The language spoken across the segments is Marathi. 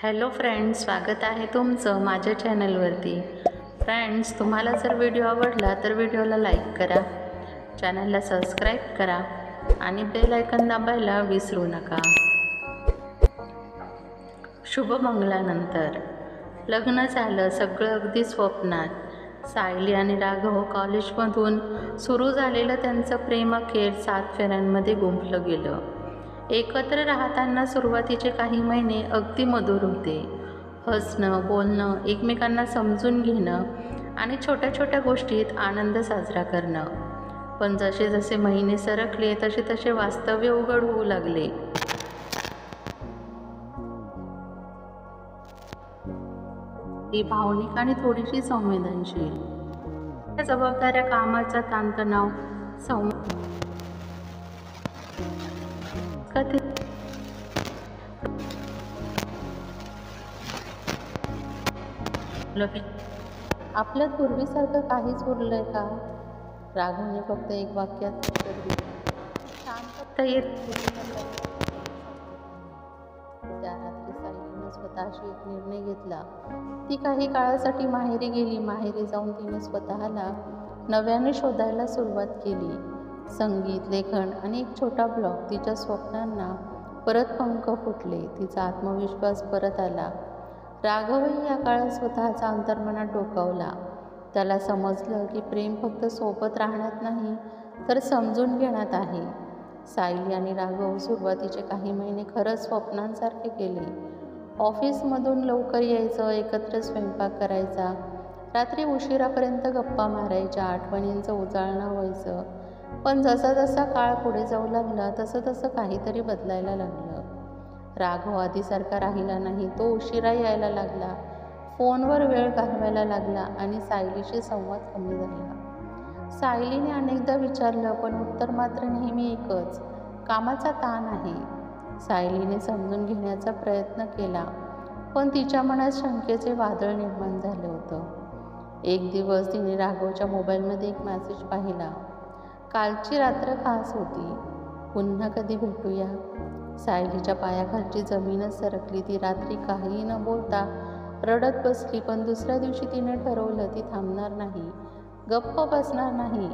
हॅलो फ्रेंड्स, स्वागत आहे तुमचं माझ्या चॅनलवरती. फ्रेंड्स, तुम्हाला जर व्हिडिओ आवडला तर व्हिडिओला लाईक करा, चॅनलला सबस्क्राईब करा आणि बेल आयकॉन दाबायला विसरू नका. शुभमंगलानंतर लग्न झालं, सगळं अगदी स्वप्नात. सायली आणि राघव कॉलेजमधून सुरू झालेलं त्यांचं प्रेम अखेर 7 फेऱ्यांमध्ये गुंफलं गेलं. एकत्र राहताना सुरुवातीचे काही महिने अगदी मधुर होते. हसणं, बोलणं, एकमेकांना समजून घेणं आणि छोट्या छोट्या गोष्टीत आनंद साजरा करणं. पण जसे जसे महिने सरकले तसे तसे वास्तव्य उघड होऊ लागले. ती भावनिक आणि थोडीशी संवेदनशील. त्या जबाबदाऱ्या, कामाचा ताणतणाव, आपल्यात पूर्वीसारखं काहीच उरलंय का? राघवने फक्त एक वाक्यात उत्तर दिलं. शांतता येत. त्या रात्री सायलीने स्वतःशी एक निर्णय घेतला. ती काही काळासाठी माहेरी गेली. माहेरी जाऊन तिने स्वतःला नव्याने शोधायला सुरुवात केली. संगीत, लेखन आणि एक छोटा ब्लॉग. तिच्या स्वप्नांना परत पंख फुटले. तिचा आत्मविश्वास परत आला. राघवही या काळात स्वतःचा अंतर्मनात डोकावला. त्याला समजलं की प्रेम फक्त सोबत राहण्यात नाही तर समजून घेण्यात आहे. सायली आणि राघव सुरुवातीचे काही महिने खरंच स्वप्नांसारखे गेले. ऑफिसमधून लवकर यायचं, एकत्र स्वयंपाक करायचा, रात्री उशिरापर्यंत गप्पा मारायच्या, आठवणींचं उजाळणं व्हायचं. पण जसा जसा काळ पुढे जाऊ लागला तसं तसं काहीतरी बदलायला लागलं. राघव आधीसारखा राहिला नाही. तो उशिरा यायला लागला, फोनवर वेळ घालवायला लागला आणि सायलीशी संवाद कमी झाला. सायलीने अनेकदा विचारलं, पण उत्तर मात्र नेहमी एकच, कामाचा ताण आहे. सायलीने समजून घेण्याचा प्रयत्न केला, पण तिच्या मनात शंकेचे वादळ निर्माण झालं होतं. एक दिवस तिने राघवच्या मोबाईलमध्ये एक मेसेज पाहिला. कालची रात्र खास होती, पुन्हा कधी भेटूया. सायलीच्या पायाखालची जमीनच सरकली. ती रात्री काही न बोलता रडत बसली. पण दुसऱ्या दिवशी तिने ठरवलं, ती थांबणार नाही, गप्प बसणार नाही.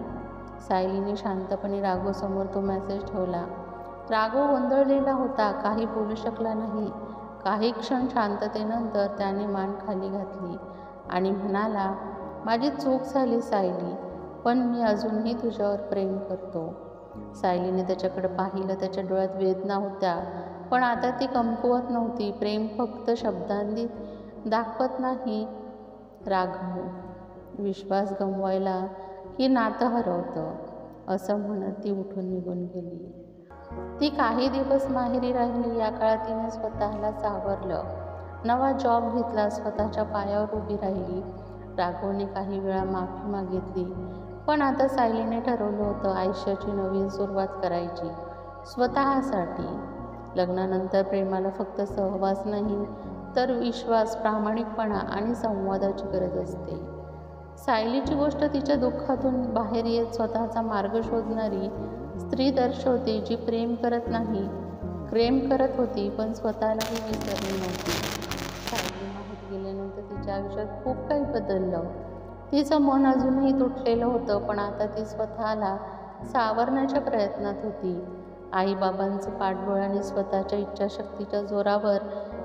सायलीने शांतपणे राघवसमोर तो मेसेज ठेवला. राघव गोंधळलेला होता, काही बोलू शकला नाही. काही क्षण शांततेनंतर त्याने मान खाली घातली आणि म्हणाला, माझी चूक झाली सायली, पण मी अजूनही तुझ्यावर प्रेम करतो. सायलीने त्याच्याकडे पाहिलं. त्याच्या डोळ्यात वेदना होत्या, पण आता ती कमकुवत नव्हती. प्रेम फक्त शब्दांनी दाखवत नाही राघव, विश्वास गमवायला की नातं हरवतं, असं म्हणत ती उठून निघून गेली. ती काही दिवस माहेरी राहिली. या काळात तिने स्वतःला सावरलं, नवा जॉब घेतला, स्वतःच्या पायावर उभी राहिली. राघवने काही वेळा माफी मागितली, पण आता सायलीने ठरवलं होतं आयुष्याची नवीन सुरुवात करायची, स्वतःसाठी. लग्नानंतर प्रेमाला फक्त सहवास नाही तर विश्वास, प्रामाणिकपणा आणि संवादाची गरज असते. सायलीची गोष्ट तिच्या दुःखातून बाहेर येत स्वतःचा मार्ग शोधणारी स्त्री दर्शवते, जी प्रेम करत नाही, प्रेम करत होती, पण स्वतःलाही विसरली नव्हती. सायली माहेर गेल्यानंतर तिच्या आयुष्यात खूप काही बदललं. तिचं मन अजूनही तुटलेलं होतं, पण आता ती स्वतःला सावरण्याच्या प्रयत्नात होती. आईबाबांचं पाठबळ आणि स्वतःच्या इच्छाशक्तीच्या जोरावर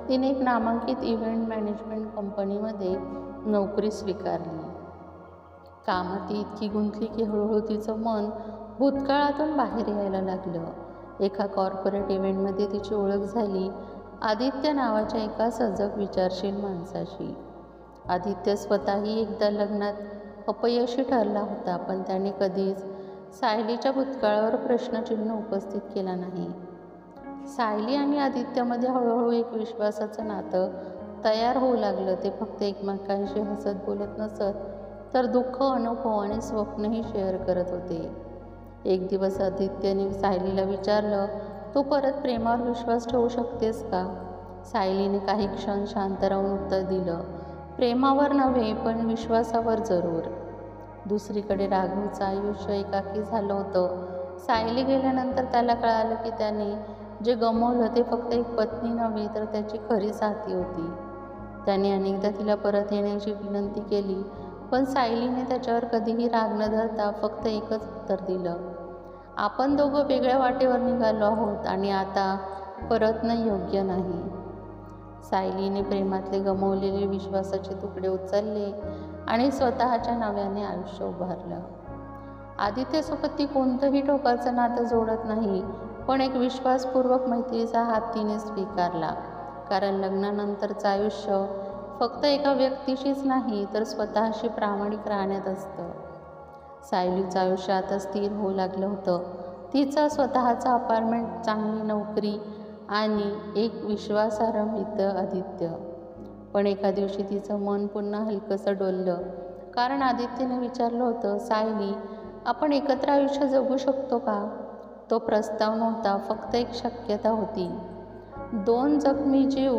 तिने एक नामांकित इव्हेंट मॅनेजमेंट कंपनीमध्ये नोकरी स्वीकारली. कामात ती इतकी गुंतली की हळूहळू तिचं मन भूतकाळातून बाहेर यायला लागलं. एका कॉर्पोरेट इव्हेंटमध्ये तिची ओळख झाली आदित्य नावाच्या एका सजग, विचारशील माणसाशी. आदित्य स्वतःही एकदा लग्नात अपयशी ठरला होता, पण त्याने कधीच सायलीच्या भूतकाळावर प्रश्नचिन्ह उपस्थित केला नाही. सायली आणि आदित्यमध्ये हळूहळू एक विश्वासाचं नातं तयार होऊ लागलं. ते फक्त एकमेकांशी हसत बोलत नसत, तर दुःख, अनुभव आणि स्वप्नही शेअर करत होते. एक दिवस आदित्यने सायलीला विचारलं, तू परत प्रेमावर विश्वास ठेवू शकतेस का? सायलीने काही क्षण शांत राहून उत्तर दिलं, प्रेमावर नव्हे, पण विश्वासावर जरूर. दुसरीकडे राघवचं आयुष्य एकाकी झालं होतं. सायली गेल्यानंतर त्याला कळालं की त्याने जे गमावलं ते फक्त एक पत्नी नव्हे तर त्याची खरी साथी होती. त्याने अनेकदा तिला परत येण्याची विनंती केली, पण सायलीने त्याच्यावर कधीही राग न धरता फक्त एकच उत्तर दिलं, आपण दोघं वेगळ्या वाटेवर निघालो आहोत आणि आता परतणं योग्य नाही. सायलीने प्रेमातले गमावलेले विश्वासाचे तुकडे उचलले आणि स्वतःच्या नव्याने आयुष्य उभारलं. आदित्यसोबत ती कोणतंही टोकाचं नातं जोडत नाही, पण एक विश्वासपूर्वक मैत्रीचा हात तिने स्वीकारला. कारण लग्नानंतरचं आयुष्य फक्त एका व्यक्तीशीच नाही तर स्वतःशी प्रामाणिक राहण्यात असतं. सायलीचं आयुष्य आता स्थिर होऊ लागलं होतं. तिचं स्वतःचं अपार्टमेंट, चांगली नोकरी आणि एक विश्वासार्ह मित्र आदित्य. पण एका दिवशी तिचं मन पुन्हा हलकंसं डोललं, कारण आदित्यने विचारलं होतं, सायली, आपण एकत्र आयुष्य जगू शकतो का? तो प्रस्ताव नव्हता, फक्त एक शक्यता होती. 2 जखमी जीव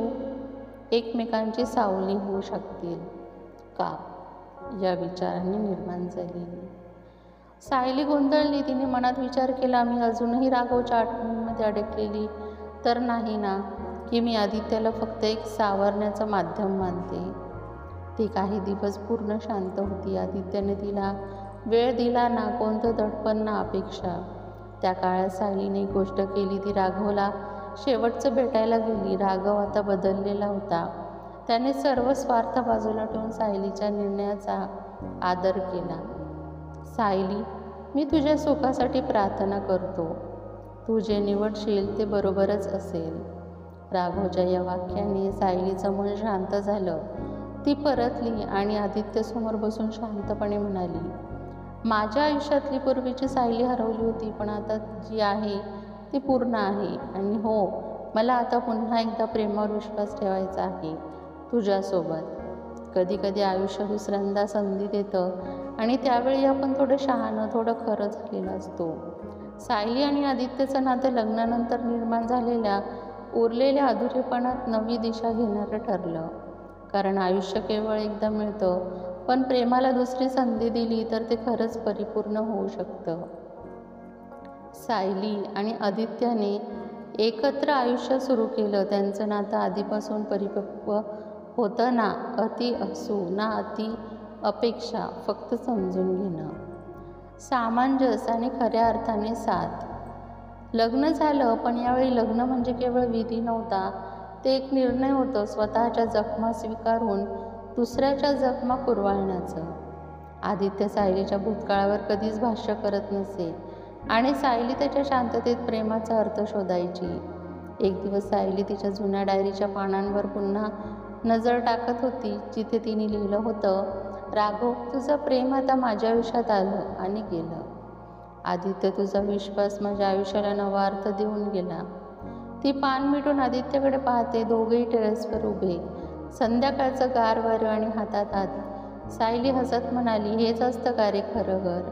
एकमेकांची सावली होऊ शकतील का, या विचाराने निर्माण झालेली. सायली गोंधळली. तिने मनात विचार केला, मी अजूनही राघवच्या आठवणींमध्ये अडकलेली तर नाही ना, की मी आदित्याला फक्त एक सावरण्याचं माध्यम मानते. ती काही दिवस पूर्ण शांत होती. आदित्याने तिला वेळ दिला ना, कोणतं दडपण ना अपेक्षा. त्या काळात सायलीने एक गोष्ट केली, ती राघवला शेवटचं भेटायला गेली. राघव आता बदललेला होता. त्याने सर्व स्वार्थ बाजूला ठेवून सायलीच्या निर्णयाचा आदर केला. सायली, मी तुझ्या सुखासाठी प्रार्थना करतो. तू जे निवडशील ते बरोबरच असेल. राघवच्या या वाक्याने सायलीचं मन शांत झालं. ती परतली आणि आदित्यसमोर बसून शांतपणे म्हणाली, माझ्या आयुष्यातली पूर्वीची सायली हरवली होती, पण आता जी आहे ती पूर्ण आहे. आणि हो, मला आता पुन्हा एकदा प्रेमावर विश्वास ठेवायचा आहे तुझ्यासोबत. कधी कधी आयुष्य दुसऱ्यांदा संधी देतं आणि त्यावेळी आपण थोडं शहाणं, थोडं खरं झालेलं असतो. सायली आणि आदित्यचं नातं लग्नानंतर निर्माण झालेल्या उरलेल्या अधुरेपणात नवी दिशा घेणारं ठरलं. कारण आयुष्य केवळ एकदा मिळतं, पण प्रेमाला दुसरी संधी दिली तर ते खरंच परिपूर्ण होऊ शकतं. सायली आणि आदित्याने एकत्र आयुष्य सुरू केलं. त्यांचं नातं आधीपासून परिपक्व होतं ना अति असू ना अति अपेक्षा, फक्त समजून घेणं, सामंजस्य आणि खऱ्या अर्थाने साथ. लग्न झालं, पण यावेळी लग्न म्हणजे केवळ विधी नव्हता, ते एक निर्णय होतं, स्वतःच्या जखमा स्वीकारून दुसऱ्याच्या जखमा कुरवाळण्याचं. आदित्य सायलीच्या भूतकाळावर कधीच भाष्य करत नसे आणि सायली त्याच्या शांततेत प्रेमाचा अर्थ शोधायची. एक दिवस सायली तिच्या जुन्या डायरीच्या पानांवर पुन्हा नजर टाकत होती, जिथे तिने लिहिलं होतं, राघव, तुझं प्रेम आता माझ्या आयुष्यात आलं आणि गेलं. आदित्य, तुझा विश्वास माझ्या आयुष्याला नवा अर्थ देऊन गेला. ती पान मिटून आदित्यकडे पाहते. दोघेही टेरेसवर उभे. संध्याकाळचं गार वारं आणि हातात हात. सायली हसत म्हणाली, हेच असतं का रे खरं घर?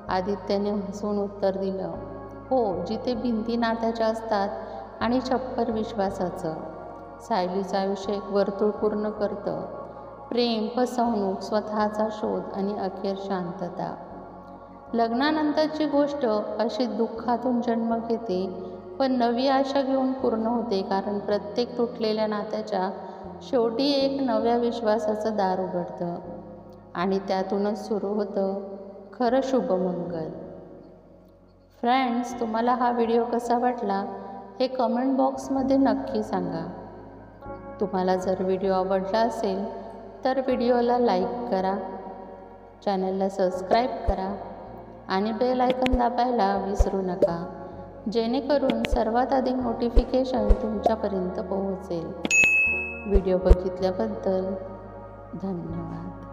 आदित्यने हसून उत्तर दिलं, हो, जिथे भिंती नात्याच्या असतात आणि छप्पर विश्वासाचं. सायलीचं आयुष्य एक वर्तुळ पूर्ण करतं. प्रेम, फसवणूक, स्वतःचा शोध आणि अखेर शांतता. लग्नानंतरची गोष्ट अशी दुःखातून जन्म घेते, पण नवी आशा घेऊन पूर्ण होते. कारण प्रत्येक तुटलेल्या नात्याच्या शेवटी एक नव्या विश्वासाचं दार उघडतं आणि त्यातूनच सुरू होतं खरं शुभमंगल. फ्रेंड्स, तुम्हाला हा व्हिडिओ कसा वाटला हे कमेंट बॉक्समध्ये नक्की सांगा. तुम्हाला जर व्हिडिओ आवडला असेल तर व्हिडिओला लाईक करा, चॅनलला सबस्क्राईब करा आणि बेल आयकॉन दाबायला विसरू नका, जेणेकरून सर्वात आधी नोटिफिकेशन तुमच्यापर्यंत पोहोचेल. व्हिडिओ बघितल्याबद्दल धन्यवाद.